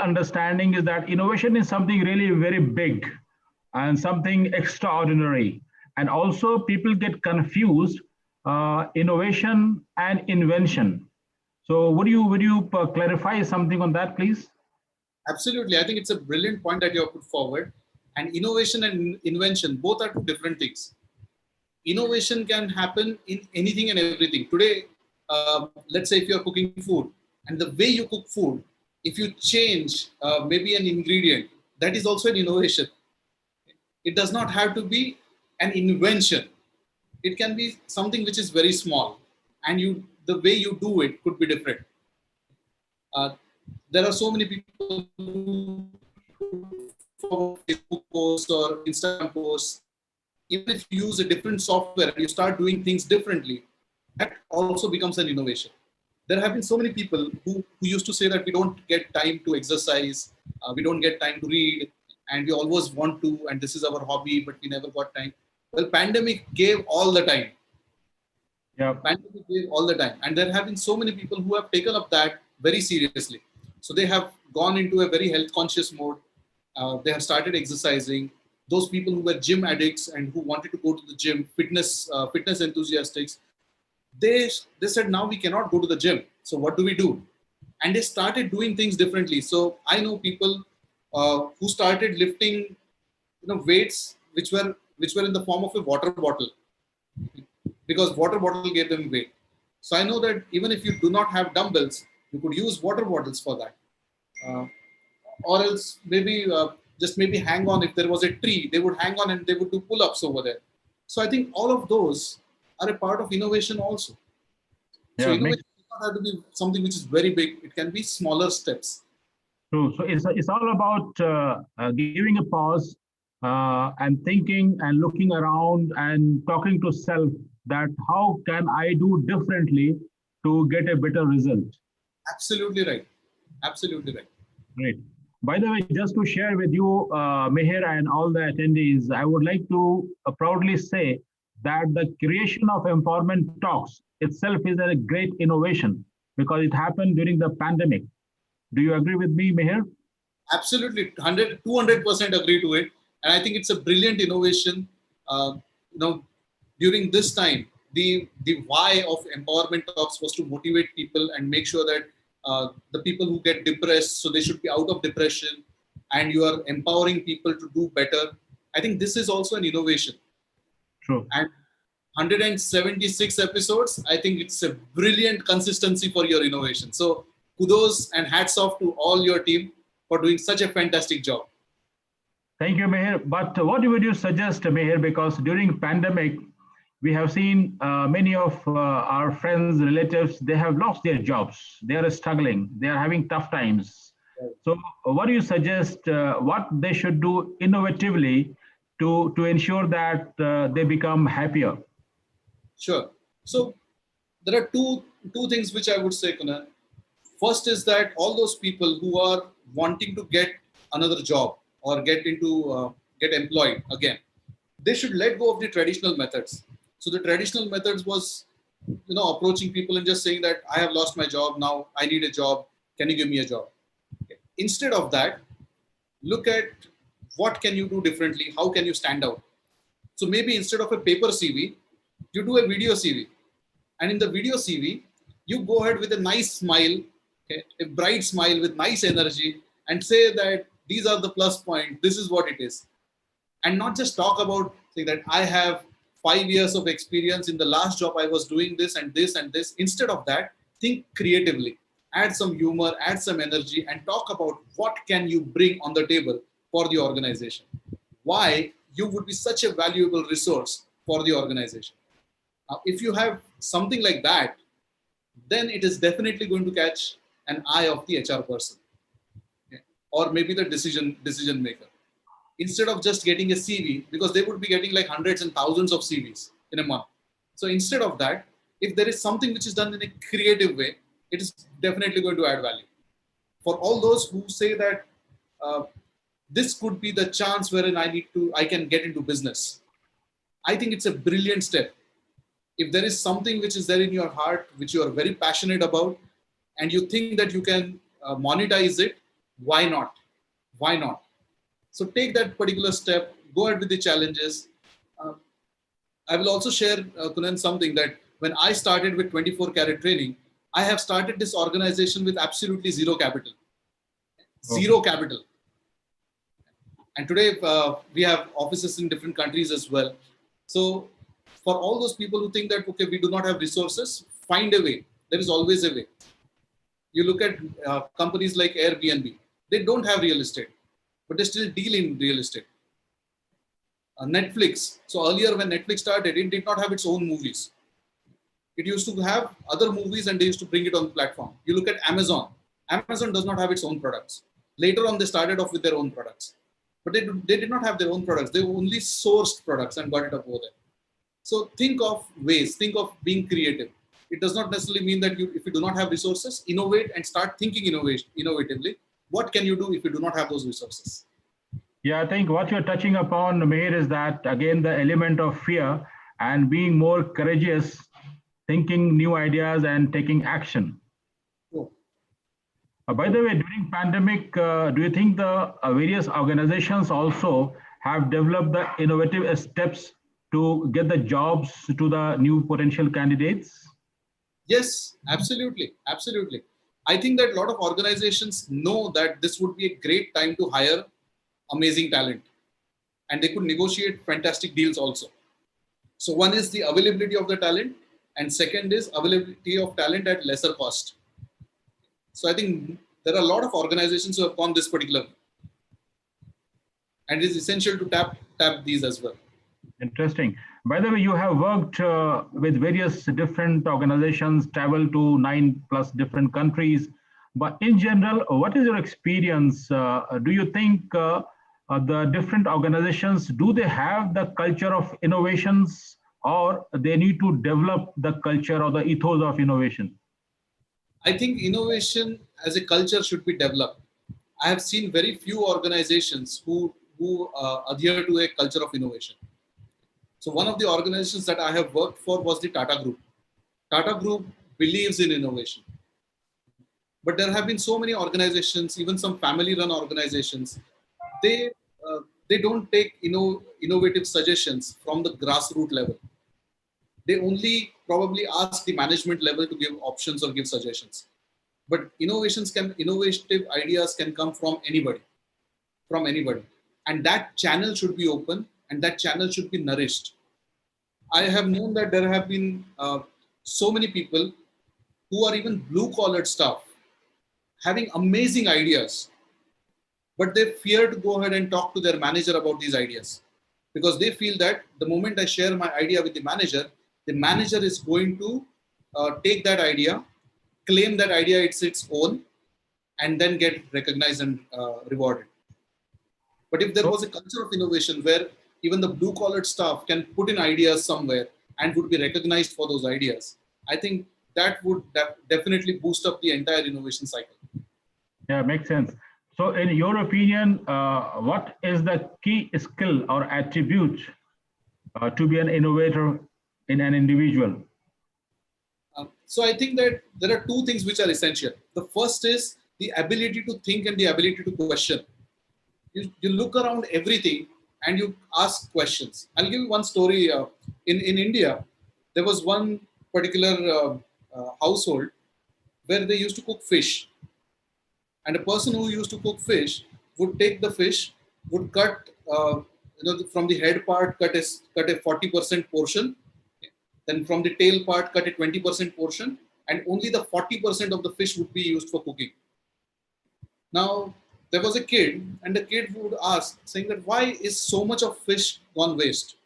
understanding is that innovation is something really very big and something extraordinary. And also, people get confused innovation and invention. So, would you clarify something on that, please? Absolutely. I think it's a brilliant point that you have put forward. And innovation and invention, both are two different things. Innovation can happen in anything and everything. Today, let's say if you're cooking food, and the way you cook food, if you change maybe an ingredient, that is also an innovation. It does not have to be an invention. It can be something which is very small, and the way you do it could be different. Uh, there are so many people who follow Facebook posts or Instagram posts. Even if you use a different software and you start doing things differently, that also becomes an innovation. There have been so many people who used to say that we don't get time to exercise, we don't get time to read, and we always want to, and this is our hobby, but we never got time. Well, pandemic gave all the time. Yeah. Pandemic gave all the time. And there have been so many people who have taken up that very seriously. So they have gone into a very health conscious mode. They have started exercising. Those people who were gym addicts and who wanted to go to the gym, fitness enthusiasts, they said, now we cannot go to the gym. So what do we do? And they started doing things differently. So I know people who started lifting, weights which were in the form of a water bottle, because water bottle gave them weight. So I know that even if you do not have dumbbells, you could use water bottles for that. Or else maybe just maybe hang on. If there was a tree, they would hang on and they would do pull-ups over there. So I think all of those are a part of innovation also. So Yeah, innovation does not have to be something which is very big. It can be smaller steps. true. So it's all about giving a pause and thinking and looking around and talking to self that how can I do differently to get a better result. Absolutely right. Absolutely right. Great. By the way, just to share with you, Mihir and all the attendees, I would like to proudly say that the creation of empowerment talks itself is a great innovation because it happened during the pandemic. Do you agree with me, Mihir? Absolutely, 200% agree to it. And I think it's a brilliant innovation. You know, during this time, the why of empowerment talks was to motivate people and make sure that the people who get depressed, so they should be out of depression, and you are empowering people to do better. I think this is also an innovation. True. And 176 episodes, I think it's a brilliant consistency for your innovation. So kudos and hats off to all your team for doing such a fantastic job. Thank you, Mihir. But what would you suggest, Mihir? Because during pandemic, we have seen many of our friends, relatives, they have lost their jobs. They are struggling. They are having tough times. So what do you suggest, what they should do innovatively to ensure that they become happier? Sure. So there are two things which I would say, Kunal. First is that all those people who are wanting to get another job or get employed again, they should let go of the traditional methods. So the traditional methods was, approaching people and just saying that I have lost my job, now I need a job. Can you give me a job? Okay. Instead of that, look at what can you do differently? How can you stand out? So maybe instead of a paper CV, you do a video CV. And in the video CV, you go ahead with a nice smile, okay, a bright smile with nice energy, and say that these are the plus points, this is what it is. And not just talk about saying that I have 5 years of experience, in the last job I was doing this and this and this. Instead of that, think creatively, add some humor, add some energy, and talk about what can you bring on the table for the organization. Why you would be such a valuable resource for the organization. Now, if you have something like that, then it is definitely going to catch an eye of the HR person, okay, or maybe the decision maker. Instead of just getting a CV, because they would be getting like hundreds and thousands of CVs in a month. So instead of that, if there is something which is done in a creative way, it is definitely going to add value. For all those who say that this could be the chance wherein I can get into business, I think it's a brilliant step. If there is something which is there in your heart, which you are very passionate about, and you think that you can monetize it, why not? Why not? So take that particular step, go ahead with the challenges. I will also share, Kunan, something that when I started with 24 karat training, I have started this organization with absolutely zero capital. Zero capital. And today we have offices in different countries as well. So for all those people who think that, okay, we do not have resources, find a way. There is always a way. You look at companies like Airbnb, they don't have real estate, but they still deal in real estate. Netflix. So earlier when Netflix started, it did not have its own movies. It used to have other movies and they used to bring it on the platform. You look at Amazon. Amazon does not have its own products. Later on, they started off with their own products. But they did not have their own products. They only sourced products and got it up over there. So think of ways, think of being creative. It does not necessarily mean that if you do not have resources, innovate and start thinking innovatively. What can you do if you do not have those resources? Yeah, I think what you're touching upon, Mihir, is that again the element of fear and being more courageous, thinking new ideas and taking action. Cool. By the way, during pandemic, do you think the various organizations also have developed the innovative steps to get the jobs to the new potential candidates? Yes, absolutely. Absolutely. I think that a lot of organizations know that this would be a great time to hire amazing talent, and they could negotiate fantastic deals also. So one is the availability of the talent, and second is availability of talent at lesser cost. So I think there are a lot of organizations who have gone this particular way, and it is essential to tap these as well. Interesting. By the way, you have worked with various different organizations, traveled to 9+ different countries. But in general, what is your experience? Do you think the different organizations, do they have the culture of innovations, or they need to develop the culture or the ethos of innovation? I think innovation as a culture should be developed. I have seen very few organizations who adhere to a culture of innovation. So one of the organizations that I have worked for was the Tata Group. Tata Group believes in innovation. But there have been so many organizations, even some family-run organizations, they don't take innovative suggestions from the grassroots level. They only probably ask the management level to give options or give suggestions. But innovative ideas can come from anybody, and that channel should be open and that channel should be nourished. I have known that there have been so many people who are even blue-collar staff having amazing ideas, but they fear to go ahead and talk to their manager about these ideas because they feel that the moment I share my idea with the manager is going to take that idea, claim that idea it's its own, and then get recognized and rewarded. But if there was a culture of innovation where even the blue-collar staff can put in ideas somewhere and would be recognized for those ideas, I think that would definitely boost up the entire innovation cycle. Yeah, makes sense. So in your opinion, what is the key skill or attribute to be an innovator in an individual? So I think that there are two things which are essential. The first is the ability to think and the ability to question. You look around everything and you ask questions. I'll give you one story. In India, there was one particular household where they used to cook fish. And a person who used to cook fish would take the fish, would cut, from the head part, cut a 40% portion. Then from the tail part, cut a 20% portion. And only the 40% of the fish would be used for cooking. Now, there was a kid, and the kid would ask, saying that why is so much of fish gone waste?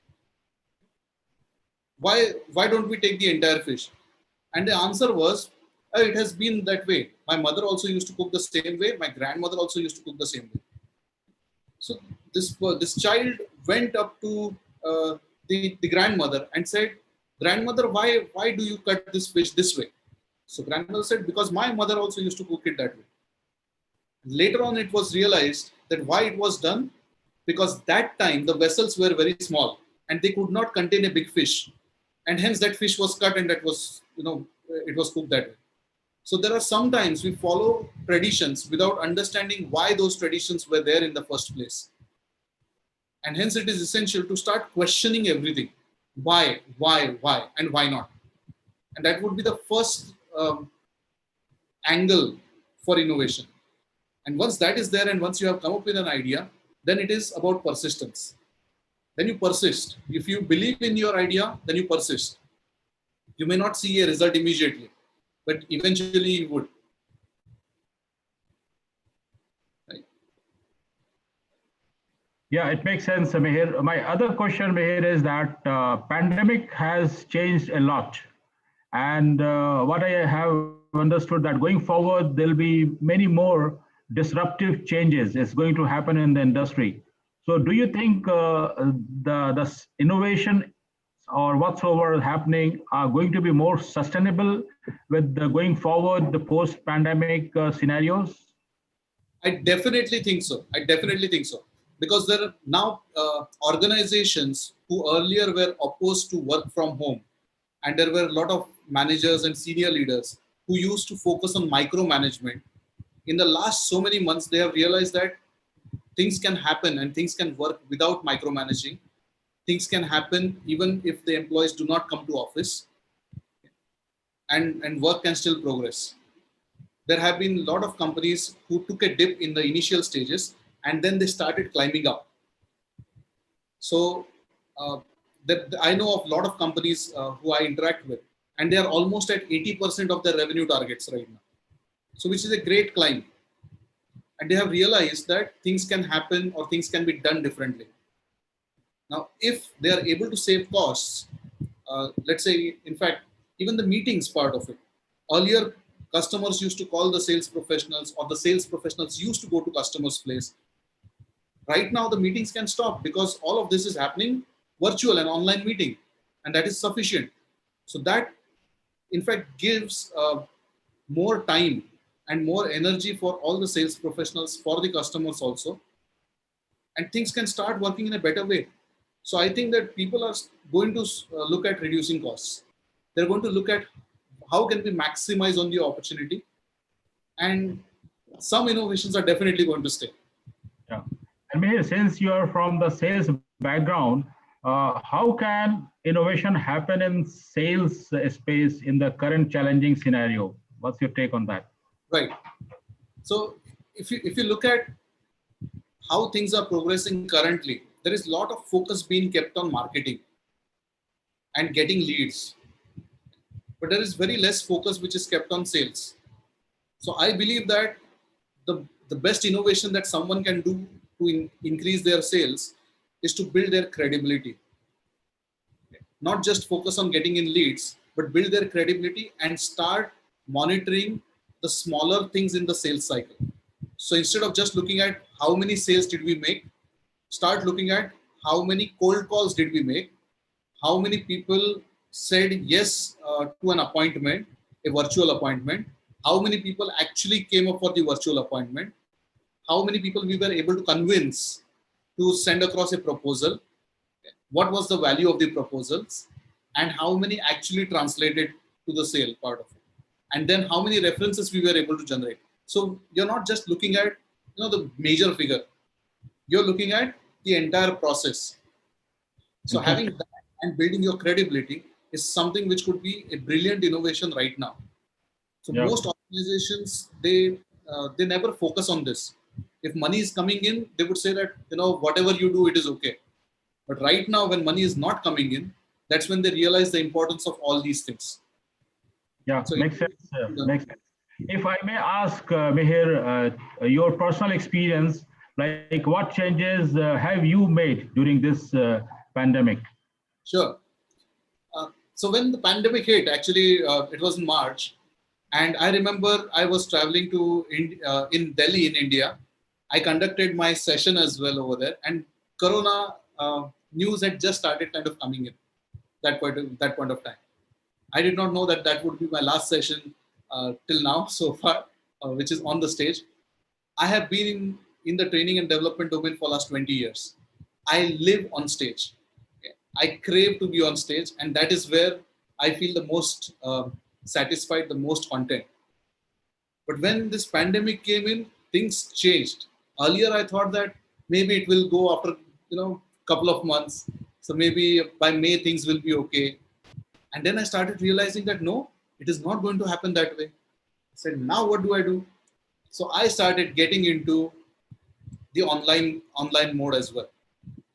Why don't we take the entire fish? And the answer was, "Oh, it has been that way. My mother also used to cook the same way. My grandmother also used to cook the same way." So this child went up to the grandmother and said, "Grandmother, why do you cut this fish this way?" So grandmother said, "Because my mother also used to cook it that way." Later on, it was realized that why it was done, because that time the vessels were very small and they could not contain a big fish, and hence that fish was cut and that was, it was cooked that way. So there are sometimes we follow traditions without understanding why those traditions were there in the first place, and hence it is essential to start questioning everything. Why, and why not? And that would be the first angle for innovation. And once that is there, and once you have come up with an idea, then it is about persistence. Then you persist. If you believe in your idea, then you persist. You may not see a result immediately, but eventually you would. Right? Yeah, it makes sense, Mihir. My other question, Mihir, is that pandemic has changed a lot. And what I have understood that going forward, there'll be many more disruptive changes is going to happen in the industry. So do you think the innovation or whatsoever happening are going to be more sustainable with going forward the post-pandemic scenarios? I definitely think so. I definitely think so. Because there are now organizations who earlier were opposed to work from home. And there were a lot of managers and senior leaders who used to focus on micromanagement. In the last so many months, they have realized that things can happen and things can work without micromanaging. Things can happen even if the employees do not come to office, and work can still progress. There have been a lot of companies who took a dip in the initial stages and then they started climbing up. So I know of a lot of companies who I interact with, and they are almost at 80% of their revenue targets right now. So which is a great climb. And they have realized that things can happen or things can be done differently. Now, if they are able to save costs, let's say, in fact, even the meetings part of it. Earlier, customers used to call the sales professionals, or the sales professionals used to go to customers' place. Right now, the meetings can stop because all of this is happening virtual and online meeting, and that is sufficient. So that, in fact, gives more time and more energy for all the sales professionals, for the customers also, and things can start working in a better way. So I think that people are going to look at reducing costs. They're going to look at how can we maximize on the opportunity, and some innovations are definitely going to stay. Yeah. And Mihir, since you are from the sales background, how can innovation happen in sales space in the current challenging scenario? What's your take on that? Right. So if you look at how things are progressing currently, there is a lot of focus being kept on marketing and getting leads, but there is very less focus which is kept on sales. So I believe that the best innovation that someone can do to increase their sales is to build their credibility. Not just focus on getting in leads, but build their credibility and start monitoring the smaller things in the sales cycle. So instead of just looking at how many sales did we make, start looking at how many cold calls did we make, how many people said yes to an appointment, a virtual appointment, how many people actually came up for the virtual appointment, how many people we were able to convince to send across a proposal, what was the value of the proposals, and how many actually translated to the sale part of it, and then how many references we were able to generate. So you're not just looking at the major figure, you're looking at the entire process. So having that and building your credibility is something which could be a brilliant innovation right now. So Yeah. most organizations, they never focus on this. If money is coming in, they would say that whatever you do, it is okay. But right now, when money is not coming in, that's when they realize the importance of all these things. Yeah, So makes sense. Makes sense. If I may ask, Mihir, your personal experience, like what changes have you made during this pandemic? Sure. So when the pandemic hit, actually, it was in March, and I remember I was traveling to in Delhi in India. I conducted my session as well over there, and Corona news had just started kind of coming in that point of time. I did not know that that would be my last session till now so far, which is on the stage. I have been in the training and development domain for last 20 years. I live on stage. Okay. I crave to be on stage, and that is where I feel the most satisfied, the most content. But when this pandemic came in, things changed. Earlier, I thought that maybe it will go after couple of months. So maybe by May things will be okay. And then I started realizing that no, it is not going to happen that way. I said, now what do I do? So I started getting into the online mode as well.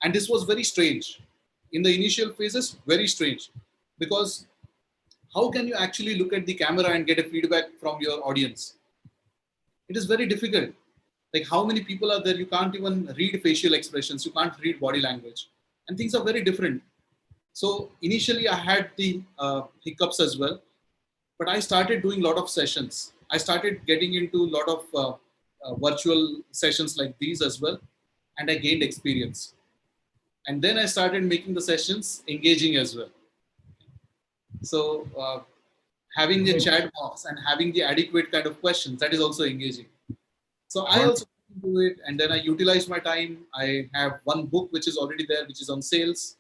And this was very strange. In the initial phases, very strange. Because how can you actually look at the camera and get a feedback from your audience? It is very difficult. Like how many people are there? You can't even read facial expressions. You can't read body language. And things are very different. So initially I had the hiccups as well, but I started doing a lot of sessions. I started getting into a lot of virtual sessions like these as well, and I gained experience. And then I started making the sessions engaging as well. So having the chat box and having the adequate kind of questions, that is also engaging. So I also do it, and then I utilize my time. I have one book which is already there, which is on sales.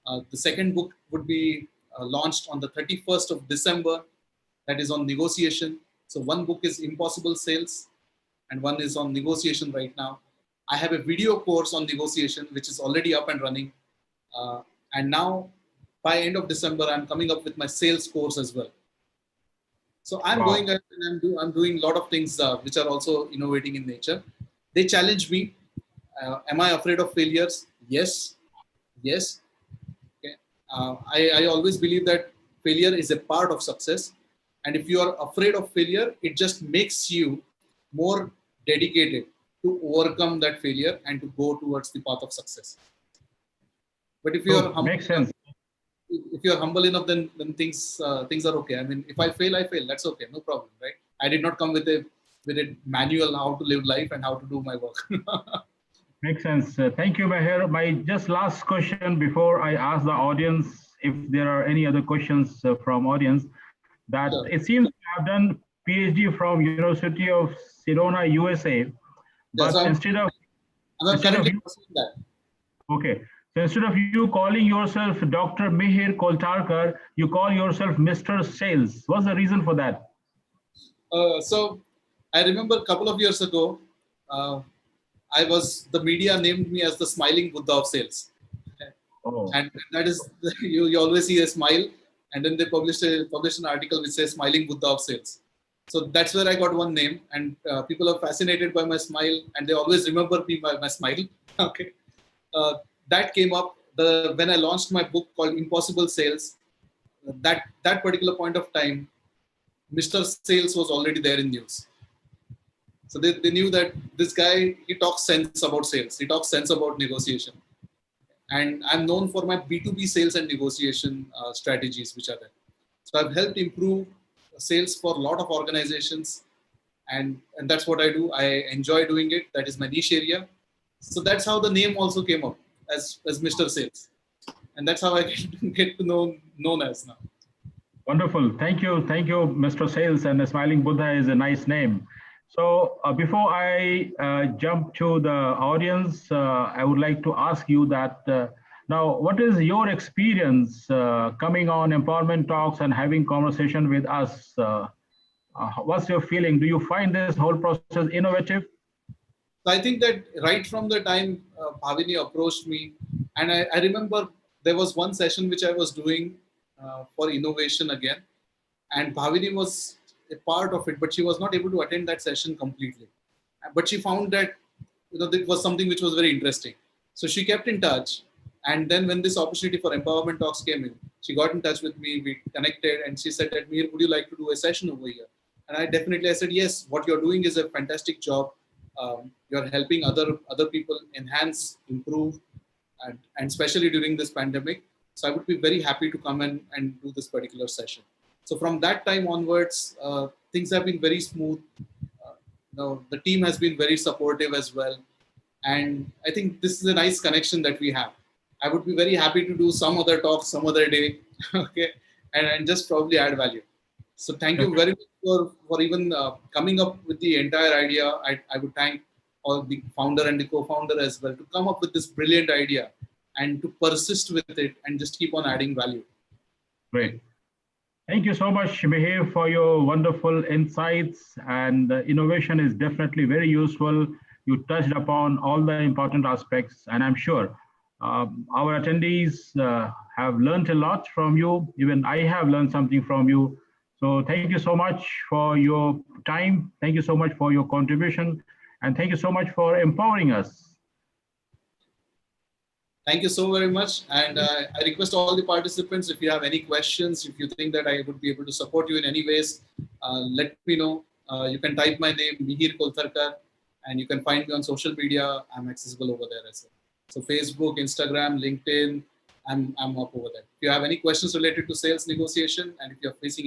The second book would be launched on the 31st of December. That is on negotiation. So one book is Impossible Sales, and one is on negotiation right now. I have a video course on negotiation, which is already up and running. And now, by end of December, I'm coming up with my sales course as well. So I'm going and I'm doing a lot of things which are also innovating in nature. They challenge me. Am I afraid of failures? Yes. Yes. Okay. I always believe that failure is a part of success. And if you are afraid of failure, it just makes you more dedicated to overcome that failure and to go towards the path of success. But if you are humble, makes sense. If you are humble enough, then things are okay. I mean, if I fail, I fail. That's okay, no problem, right? I did not come with a manual how to live life and how to do my work. Makes sense. Thank you, Mihir. My just last question before I ask the audience if there are any other questions from audience. That Sure. it seems you have done PhD from University of Sedona, USA, Yeah, but so instead of currently you, pursuing that. okay, so instead of you calling yourself Dr. Mihir Koltharkar, you call yourself Mr. Sales. What's the reason for that? So I remember a couple of years ago, uh, the media named me as the smiling Buddha of sales. Oh, And that is, you always see a smile, and then they published an article which says smiling Buddha of sales. So that's where I got one name, and people are fascinated by my smile, and they always remember me by my smile. Okay. That came up when I launched my book called Impossible Sales. That particular point of time, Mr. Sales was already there in news. So they knew that this guy, he talks sense about sales. He talks sense about negotiation. And I'm known for my B2B sales and negotiation strategies, which are there. So I've helped improve sales for a lot of organizations. And that's what I do. I enjoy doing it. That is my niche area. So that's how the name also came up as Mr. Sales. And that's how I get to know known as now. wonderful. Thank you, Mr. Sales. And the Smiling Buddha is a nice name. So before I jump to the audience, I would like to ask you that now, what is your experience coming on empowerment talks and having conversation with us? What's your feeling? Do you find this whole process innovative? So I think that right from the time Bhavini approached me, and I remember there was one session which I was doing for innovation again, and Bhavini was a part of it, but she was not able to attend that session completely. But she found that it was something which was very interesting. So she kept in touch, and then when this opportunity for empowerment talks came in, she got in touch with me. We connected, and she said that, Mihir, would you like to do a session over here? And I said, yes, what you're doing is a fantastic job. You're helping other people enhance, improve, and especially during this pandemic. So I would be very happy to come and do this particular session. So from that time onwards, things have been very smooth. The team has been very supportive as well. And I think this is a nice connection that we have. I would be very happy to do some other talk some other day, okay, and just probably add value. So thank you very much for even coming up with the entire idea. I would thank all the founder and the co-founder as well to come up with this brilliant idea and to persist with it and just keep on adding value. Great. Thank you so much, Mihir, for your wonderful insights. And innovation is definitely very useful. You touched upon all the important aspects, and I'm sure our attendees have learned a lot from you. Even I have learned something from you. So thank you so much for your time. Thank you so much for your contribution. And thank you so much for empowering us. Thank you so very much. And I request all the participants, if you have any questions, if you think that I would be able to support you in any ways, let me know. You can type my name, Mihir Koltharkar, and you can find me on social media. I'm accessible over there as well. So Facebook, Instagram, LinkedIn, I'm up over there. If you have any questions related to sales negotiation, and if you're facing